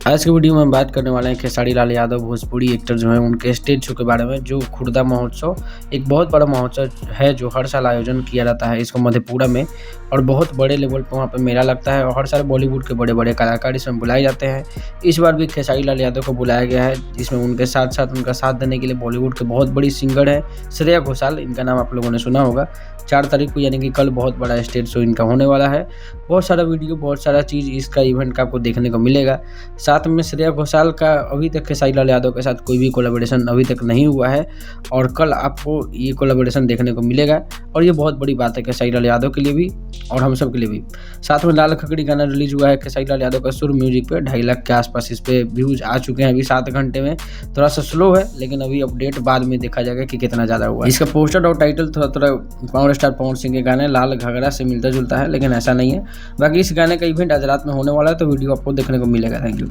आज की वीडियो में हम बात करने वाले हैं खेसारी लाल यादव भोजपुरी एक्टर जो हैं उनके स्टेज शो के बारे में। जो खुर्दा महोत्सव एक बहुत बड़ा महोत्सव है जो हर साल आयोजन किया जाता है इसको मधेपुरा में, और बहुत बड़े लेवल पर वहाँ पे मेला लगता है और हर साल बॉलीवुड के बड़े बड़े कलाकार इसमें बुलाए जाते हैं। इस बार भी खेसारी लाल यादव को बुलाया गया है, जिसमें उनके साथ साथ उनका साथ देने के लिए बॉलीवुड के बहुत बड़ी सिंगर है श्रेया घोषाल। इनका नाम आप लोगों ने सुना होगा। 4 तारीख को यानी कि कल बहुत बड़ा स्टेज शो इनका होने वाला है। बहुत सारा वीडियो, बहुत सारा चीज़ इसका इवेंट का आपको देखने को मिलेगा। साथ में श्रेया घोषाल का अभी तक खेसारी लाल यादव के साथ कोई भी कोलैबोरेशन अभी तक नहीं हुआ है, और कल आपको ये कोलैबोरेशन देखने को मिलेगा, और ये बहुत बड़ी बात है खेसारी लाल यादव के लिए भी और हम सब के लिए भी। साथ में लाल खकड़ी गाना रिलीज हुआ है खेसारी लाल यादव का सुर म्यूजिक पे। 2.5 लाख के आसपास इस पे व्यूज आ चुके हैं अभी 7 घंटे में। थोड़ा सा स्लो है, लेकिन अभी अपडेट बाद में देखा जाएगा कि कितना ज़्यादा हुआ है। इसका पोस्टर और टाइटल थोड़ा पावर स्टार पवन सिंह के गाने लाल घाघरा से मिलता जुलता है, लेकिन ऐसा नहीं है। बाकी इस गाने का इवेंट आज रात में होने वाला है, तो वीडियो आपको देखने को मिलेगा। Thank you.